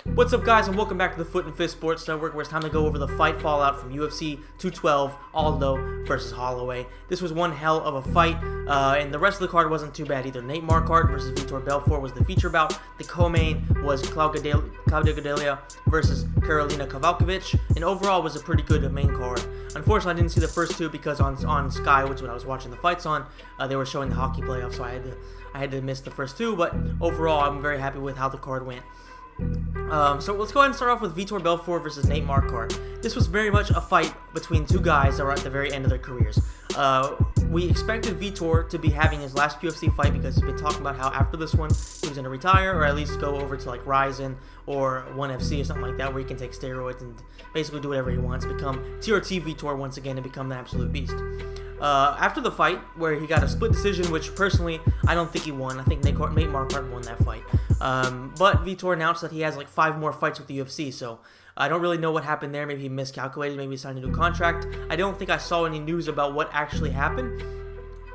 What's up, guys, and welcome back to the Foot and Fist Sports Network, where it's time to go over the fight fallout from UFC 212, Aldo versus Holloway. This was one hell of a fight, and the rest of the card wasn't too bad either. Nate Marquardt versus Vitor Belfort was the feature bout. The co-main was Claudia Gadelha versus Karolina Kowalkiewicz, and overall was a pretty good main card. Unfortunately, I didn't see the first two because on Sky, which is what I was watching the fights on, they were showing the hockey playoffs, so I had to miss the first two, but overall, I'm very happy with how the card went. So let's go ahead and start off with Vitor Belfort versus Nate Marquardt. This was very much a fight between two guys that were at the very end of their careers. We expected Vitor to be having his last UFC fight because he's been talking about how after this one he was going to retire, or at least go over to like Ryzen or ONE FC or something like that, where he can take steroids and basically do whatever he wants, become TRT Vitor once again and become the absolute beast. After the fight, where he got a split decision, which personally I don't think he won. I think Nate Marquardt won that fight. But Vitor announced that he has like 5 more fights with the UFC, so I don't really know what happened there. Maybe he miscalculated, maybe he signed a new contract. I don't think I saw any news about what actually happened.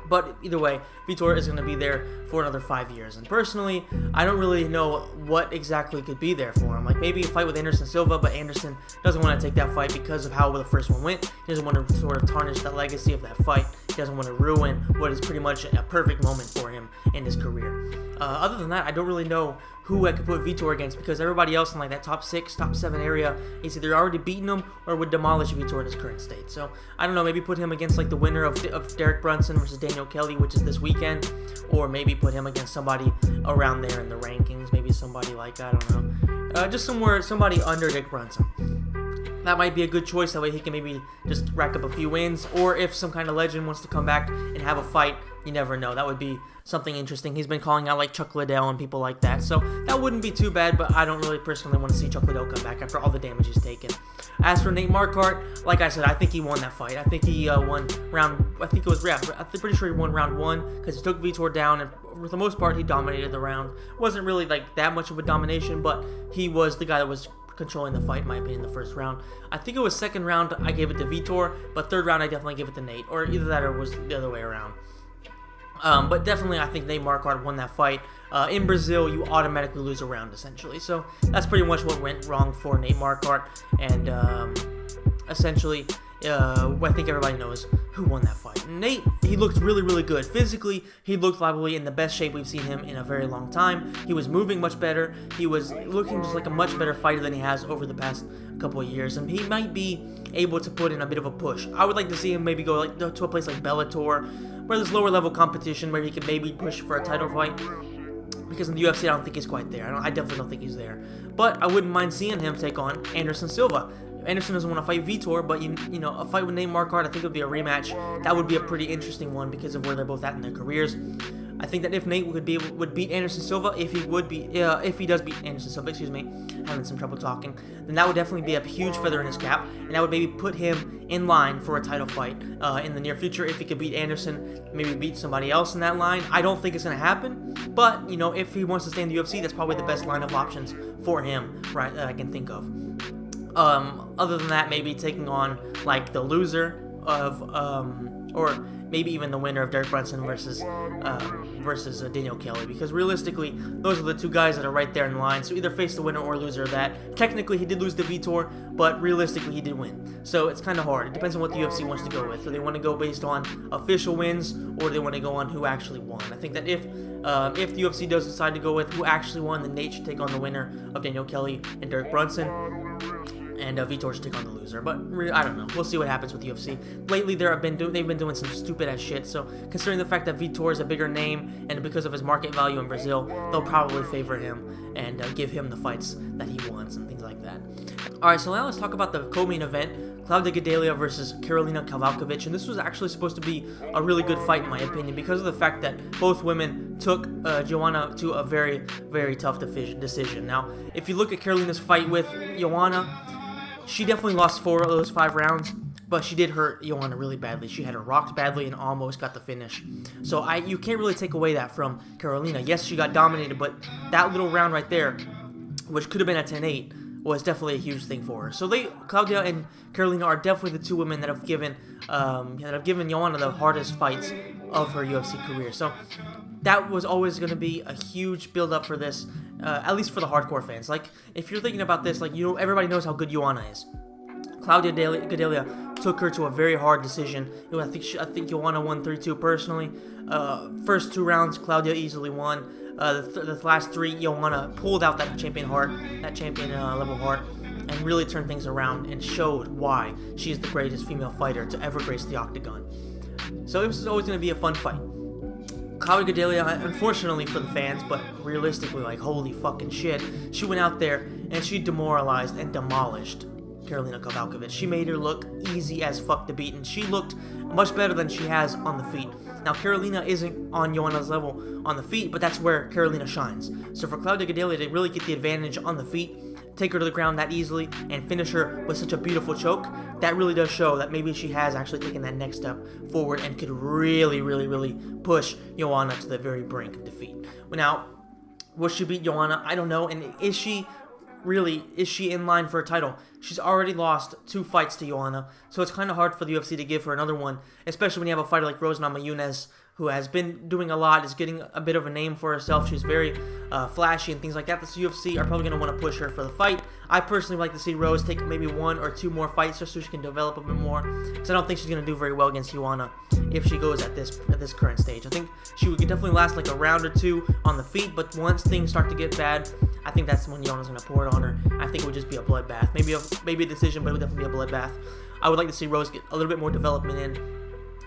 But either way, Vitor is going to be there for another 5 years. And personally, I don't really know what exactly could be there for him. Like maybe a fight with Anderson Silva, but Anderson doesn't want to take that fight because of how the first one went. He doesn't want to sort of tarnish that legacy of that fight. He doesn't want to ruin what is pretty much a perfect moment for him in his career. Other than that, I don't really know who I could put Vitor against, because everybody else in like that top 6, top 7 area is either already beaten him or would demolish Vitor in his current state. So I don't know, maybe put him against like the winner of Derek Brunson versus Daniel Kelly, which is this weekend, or maybe put him against somebody around there in the rankings, maybe somebody like, I don't know, just somebody under Derek Brunson. That might be a good choice. That way he can maybe just rack up a few wins, or if some kind of legend wants to come back and have a fight, you never know. That would be something interesting. He's been calling out like Chuck Liddell and people like that, so that wouldn't be too bad, but I don't really personally want to see Chuck Liddell come back after all the damage he's taken. As for Nate Marquardt, like I said, I think he won that fight. I think he won round, I'm pretty sure he won round 1 because he took Vitor down, and for the most part he dominated the round. Wasn't really like that much of a domination, but he was the guy that was controlling the fight, in my opinion, the first round. I think it was second round I gave it to Vitor, but third round I definitely gave it to Nate, or either that or it was the other way around. But definitely I think Nate Marquardt won that fight. In Brazil, you automatically lose a round, essentially. So that's pretty much what went wrong for Nate Marquardt, and essentially, I think everybody knows who won that fight. Nate, he looked really, really good. Physically, he looked probably in the best shape we've seen him in a very long time. He was moving much better. He was looking just like a much better fighter than he has over the past couple of years, and he might be able to put in a bit of a push. I would like to see him maybe go like to a place like Belfort, where there's lower level competition, where he can maybe push for a title fight. Because in the UFC, I don't think he's quite there. I definitely don't think he's there. But I wouldn't mind seeing him take on Anderson Silva. Anderson doesn't want to fight Vitor, but you know, a fight with Nate Marquardt, I think it would be a rematch. That would be a pretty interesting one because of where they're both at in their careers. I think that if Nate would beat Anderson Silva, if he does beat Anderson Silva, having some trouble talking, then that would definitely be a huge feather in his cap, and that would maybe put him in line for a title fight in the near future. If he could beat Anderson, maybe beat somebody else in that line. I don't think it's going to happen, but you know, if he wants to stay in the UFC, that's probably the best line of options for him, right, that I can think of. Other than that, maybe taking on like the loser of, or maybe even the winner of Derek Brunson versus Daniel Kelly, because realistically, those are the two guys that are right there in line. So either face the winner or loser of that. Technically, he did lose to Vitor, but realistically, he did win. So it's kind of hard. It depends on what the UFC wants to go with. Do they want to go based on official wins, or do they want to go on who actually won? I think that if the UFC does decide to go with who actually won, then Nate should take on the winner of Daniel Kelly and Derek Brunson, and Vitor should take on the loser. But I don't know. We'll see what happens with the UFC. Lately, they've been doing some stupid ass shit. So considering the fact that Vitor is a bigger name, and because of his market value in Brazil, they'll probably favor him and give him the fights that he wants and things like that. All right, so now let's talk about the co-main event: Claudia Gadelha versus Karolina Kowalkiewicz. And this was actually supposed to be a really good fight, in my opinion, because of the fact that both women took Joanna to a very, very tough decision. Now, if you look at Karolina's fight with Joanna, she definitely lost 4 of those 5 rounds, but she did hurt Joanna really badly. She had her rocked badly and almost got the finish. So you can't really take away that from Karolina. Yes, she got dominated, but that little round right there, which could have been a 10-8, was definitely a huge thing for her. So Claudia and Karolina are definitely the two women that have given Joanna the hardest fights of her UFC career. So that was always going to be a huge build-up for this at least for the hardcore fans. Like, if you're thinking about this, like, everybody knows how good Joanna is. Claudia Gadelha took her to a very hard decision. I think Joanna won 3-2 personally. First 2 rounds, Claudia easily won. The last 3, Joanna pulled out that champion level heart, and really turned things around and showed why she is the greatest female fighter to ever grace the octagon. So it was always going to be a fun fight. Claudia Gadelha, unfortunately for the fans, but realistically, like, holy fucking shit, she went out there and she demoralized and demolished Karolina Kowalkiewicz. She made her look easy as fuck to beat, and she looked much better than she has on the feet. Now, Karolina isn't on Joanna's level on the feet, but that's where Karolina shines. So for Claudia Gadelha to really get the advantage on the feet, take her to the ground that easily, and finish her with such a beautiful choke, that really does show that maybe she has actually taken that next step forward and could really, really, really push Joanna to the very brink of defeat. Now, will she beat Joanna? I don't know, and is she in line for a title? She's already lost 2 fights to Joanna, so it's kind of hard for the UFC to give her another one, especially when you have a fighter like Rose Namajunas, who has been doing a lot, is getting a bit of a name for herself. She's very flashy and things like that. The UFC are probably going to want to push her for the fight. I personally would like to see Rose take maybe 1 or 2 more fights just so she can develop a bit more, because I don't think she's going to do very well against Joanna if she goes at this current stage. I think she would definitely last like a round or 2 on the feet, but once things start to get bad, I think that's when Joanna's going to pour it on her. I think it would just be a bloodbath. Maybe a decision, but it would definitely be a bloodbath. I would like to see Rose get a little bit more development in.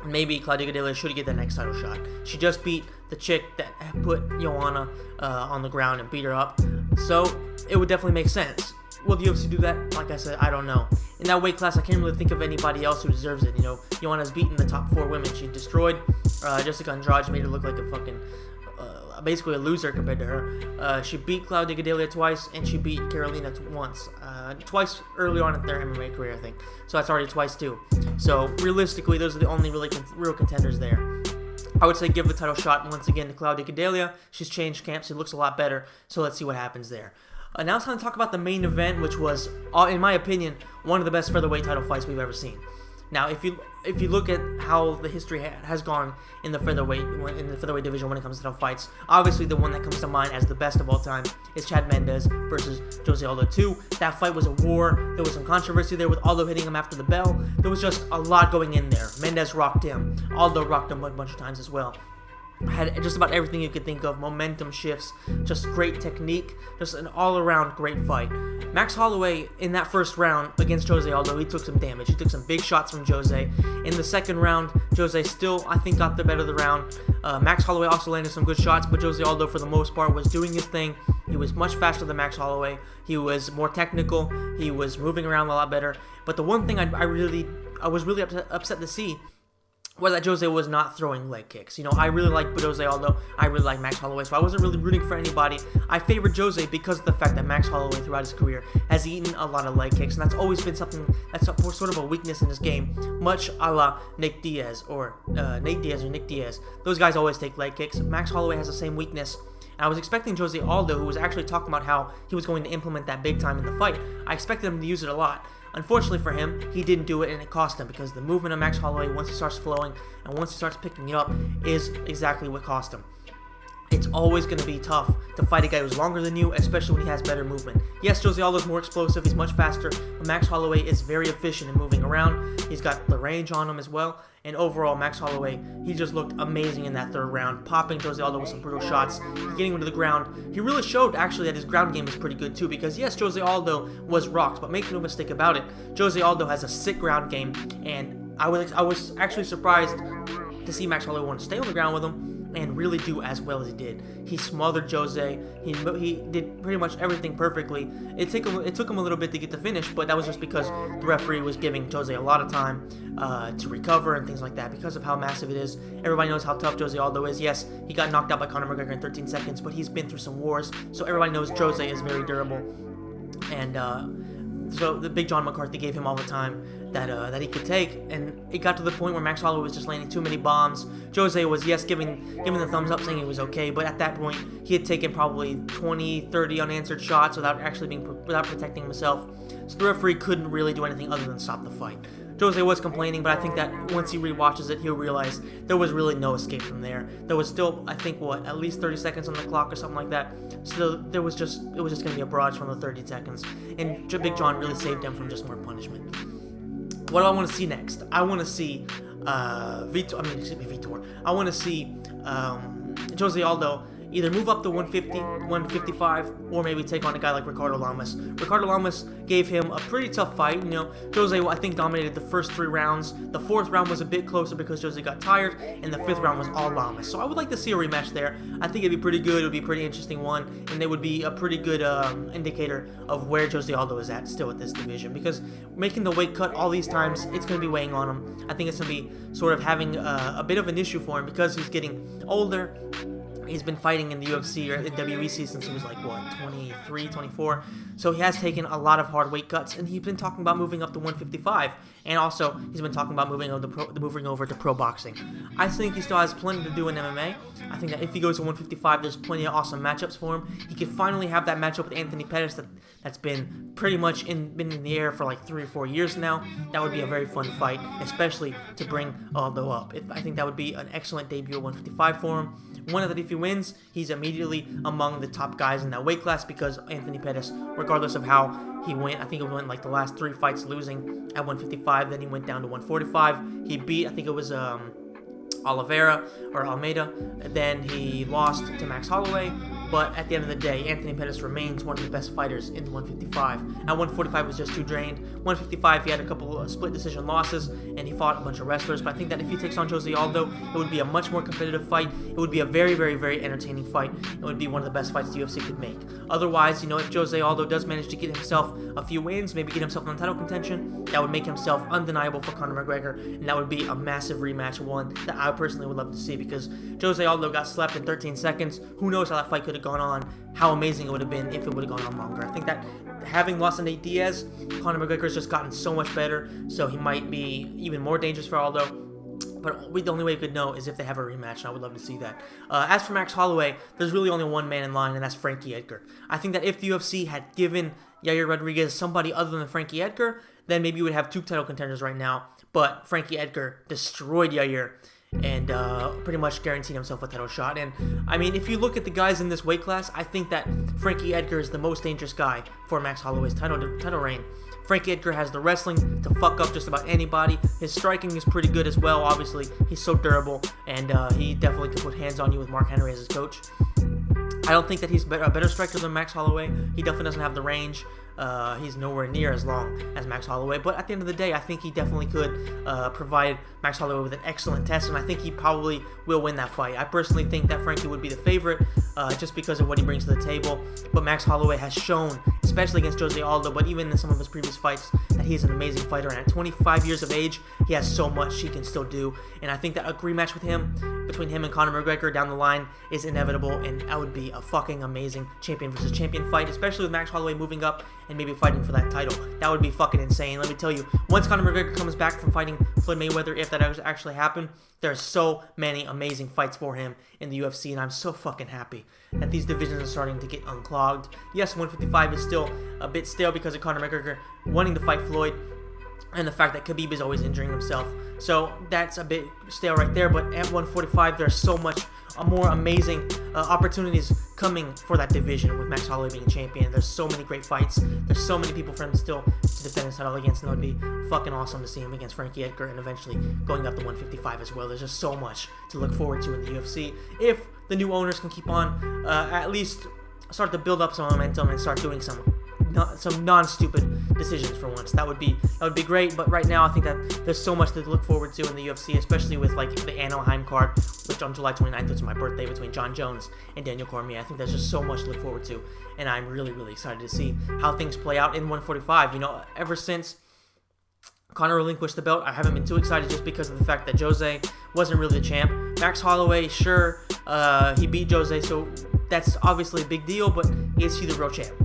Maybe Claudia Gadelha should get that next title shot. She just beat the chick that put Joanna on the ground and beat her up, so it would definitely make sense. Will the UFC do that? Like I said, I don't know. In that weight class, I can't really think of anybody else who deserves it. Joanna's beaten the top 4 women. She destroyed Jessica Andrade, made her look like a fucking basically a loser compared to her. She beat Claudia Gadelha twice, and she beat Karolina once. Twice early on in their MMA career, I think. So that's already twice too. So realistically, those are the only real contenders there. I would say give the title shot once again to Claudia Gadelha. She's changed camps. She looks a lot better. So let's see what happens there. Now it's time to talk about the main event, which was, in my opinion, one of the best featherweight title fights we've ever seen. Now, if you look at how the history has gone in the featherweight division when it comes to title fights, obviously the one that comes to mind as the best of all time is Chad Mendes versus Jose Aldo 2. That fight was a war. There was some controversy there with Aldo hitting him after the bell. There was just a lot going in there. Mendes rocked him. Aldo rocked him a bunch of times as well. Had just about everything you could think of, momentum shifts, just great technique, just an all-around great fight. Max Holloway, in that first round against Jose Aldo, he took some damage. He took some big shots from Jose. In the second round, Jose still, I think, got the better of the round. Max Holloway also landed some good shots, but Jose Aldo, for the most part, was doing his thing. He was much faster than Max Holloway. He was more technical. He was moving around a lot better. But the one thing I was really upset to see was that Jose was not throwing leg kicks. I really like Jose Aldo. I really like Max Holloway, so I wasn't really rooting for anybody. I favored Jose because of the fact that Max Holloway throughout his career has eaten a lot of leg kicks, and that's always been something that's sort of a weakness in his game, much a la Nate Diaz or Nick Diaz. Those guys always take leg kicks. Max Holloway has the same weakness. And I was expecting Jose Aldo, who was actually talking about how he was going to implement that big time in the fight. I expected him to use it a lot. Unfortunately for him, he didn't do it, and it cost him, because the movement of Max Holloway, once he starts flowing and once he starts picking it up, is exactly what cost him. It's always going to be tough to fight a guy who's longer than you, especially when he has better movement. Yes, Jose Aldo's more explosive, he's much faster, but Max Holloway is very efficient in moving around. He's got the range on him as well, and overall, Max Holloway, he just looked amazing in that third round, popping Jose Aldo with some brutal shots, getting him to the ground. He really showed, actually, that his ground game is pretty good, too, because yes, Jose Aldo was rocked, but make no mistake about it, Jose Aldo has a sick ground game, and I was actually surprised to see Max Holloway want to stay on the ground with him and really do as well as he did. He smothered Jose. He did pretty much everything perfectly. It took him a little bit to get the finish, but that was just because the referee was giving Jose a lot of time to recover and things like that because of how massive it is. Everybody knows how tough Jose Aldo is. Yes, he got knocked out by Conor McGregor in 13 seconds, but he's been through some wars, so everybody knows Jose is very durable. And so the Big John McCarthy gave him all the time that he could take, and it got to the point where Max Holloway was just landing too many bombs. Jose was, yes, giving the thumbs up, saying he was okay, but at that point, he had taken probably 20, 30 unanswered shots without protecting himself. So the referee couldn't really do anything other than stop the fight. Jose was complaining, but I think that once he rewatches it, he'll realize there was really no escape from there. There was still, I think, at least 30 seconds on the clock or something like that. So it was just going to be a barrage from the 30 seconds. And Big John really saved them from just more punishment. What do I want to see next? I want to see Vitor. I want to see Jose Aldo either move up to 150, 155, or maybe take on a guy like Ricardo Lamas. Ricardo Lamas gave him a pretty tough fight. Jose, I think, dominated the first 3 rounds. The 4th round was a bit closer because Jose got tired, and the 5th round was all Lamas. So I would like to see a rematch there. I think it'd be pretty good. It would be a pretty interesting one, and it would be a pretty good indicator of where Jose Aldo is at still at this division, because making the weight cut all these times, it's going to be weighing on him. I think it's going to be sort of having a bit of an issue for him because he's getting older. He's been fighting in the UFC or the WEC since he was 23, 24. So he has taken a lot of hard weight cuts, and he's been talking about moving up to 155. And also, he's been talking about moving over to pro boxing. I think he still has plenty to do in MMA. I think that if he goes to 155, there's plenty of awesome matchups for him. He could finally have that matchup with Anthony Pettis that's been pretty much been in the air for 3 or 4 years now. That would be a very fun fight, especially to bring Aldo up. I think that would be an excellent debut at 155 for him. One of that, if he wins, he's immediately among the top guys in that weight class because Anthony Pettis, regardless of how he went, I think he went the last 3 fights losing at 155, then he went down to 145. He beat, I think it was Almeida, and then he lost to Max Holloway. But at the end of the day, Anthony Pettis remains one of the best fighters in 155. At 145 was just too drained. 155, he had a couple of split decision losses, and he fought a bunch of wrestlers. But I think that if he takes on Jose Aldo, it would be a much more competitive fight. It would be a very, very, very entertaining fight. It would be one of the best fights the UFC could make. Otherwise, if Jose Aldo does manage to get himself a few wins, maybe get himself in title contention, that would make himself undeniable for Conor McGregor, and that would be a massive rematch, one that I personally would love to see, because Jose Aldo got slapped in 13 seconds. Who knows how that fight could have gone on, how amazing it would have been if it would have gone on longer. I think that having lost to Nate Diaz, Conor McGregor's just gotten so much better, so he might be even more dangerous for Aldo. But the only way we could know is if they have a rematch, and I would love to see that. As for Max Holloway, there's really only one man in line, and that's Frankie Edgar. I think that if the UFC had given Yair Rodriguez somebody other than Frankie Edgar, then maybe you would have 2 title contenders right now. But Frankie Edgar destroyed Yair and pretty much guaranteed himself a title shot. And I mean, if you look at the guys in this weight class, I think that Frankie Edgar is the most dangerous guy for Max Holloway's title reign. Frankie Edgar has the wrestling to fuck up just about anybody. His striking is pretty good as well, obviously. He's so durable, and he definitely could put hands on you with Mark Henry as his coach. I don't think that he's a better striker than Max Holloway. He definitely doesn't have the range. He's nowhere near as long as Max Holloway, but at the end of the day, I think he definitely could provide Max Holloway with an excellent test, and I think he probably will win that fight. I personally think that Frankie would be the favorite just because of what he brings to the table, but Max Holloway has shown, especially against Jose Aldo, but even in some of his previous fights, that he is an amazing fighter, and at 25 years of age, he has so much he can still do, and I think that a rematch between him and Conor McGregor down the line is inevitable, and that would be a fucking amazing champion versus champion fight, especially with Max Holloway moving up and maybe fighting for that title. That would be fucking insane. Let me tell you, once Conor McGregor comes back from fighting Floyd Mayweather, if that actually happened, there are so many amazing fights for him in the UFC, and I'm so fucking happy that these divisions are starting to get unclogged. Yes, 155 is still a bit stale because of Conor McGregor wanting to fight Floyd, and the fact that Khabib is always injuring himself. So that's a bit stale right there, but at 145, there's so much more amazing opportunities coming for that division with Max Holloway being champion. There's so many great fights. There's so many people for him still to defend his title against, and it would be fucking awesome to see him against Frankie Edgar and eventually going up to 155 as well. There's just so much to look forward to in the UFC. If the new owners can keep on at least start to build up some momentum and start doing some non-stupid decisions for once. That would be great, but right now I think that there's so much to look forward to in the UFC, especially with the Anaheim card, which on July 29th, which is my birthday, between John Jones and Daniel Cormier. I think there's just so much to look forward to, and I'm really, really excited to see how things play out in 145. Ever since Conor relinquished the belt, I haven't been too excited just because of the fact that Jose wasn't really the champ. Max Holloway, sure, he beat Jose, so that's obviously a big deal, but is he the real champ?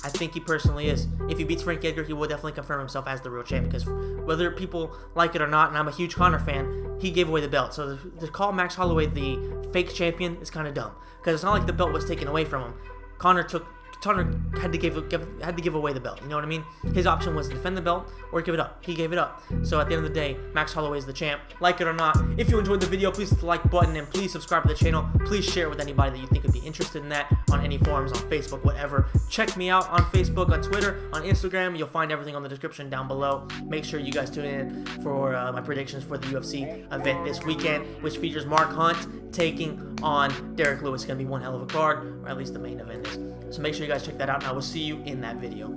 I think he personally is. If he beats Frankie Edgar, he will definitely confirm himself as the real champ, because whether people like it or not, and I'm a huge Conor fan, he gave away the belt. So to call Max Holloway the fake champion is kind of dumb, because it's not like the belt was taken away from him. Conor took Conor had to give away the belt. You know what I mean? His option was to defend the belt or give it up. He gave it up. So at the end of the day, Max Holloway is the champ. Like it or not, if you enjoyed the video, please hit the like button and please subscribe to the channel. Please share it with anybody that you think would be interested in that on any forums, on Facebook, whatever. Check me out on Facebook, on Twitter, on Instagram. You'll find everything on the description down below. Make sure you guys tune in for my predictions for the UFC event this weekend, which features Mark Hunt taking on Derek Lewis. It's going to be one hell of a card, or at least the main event is. So make sure you guys check that out, and I will see you in that video.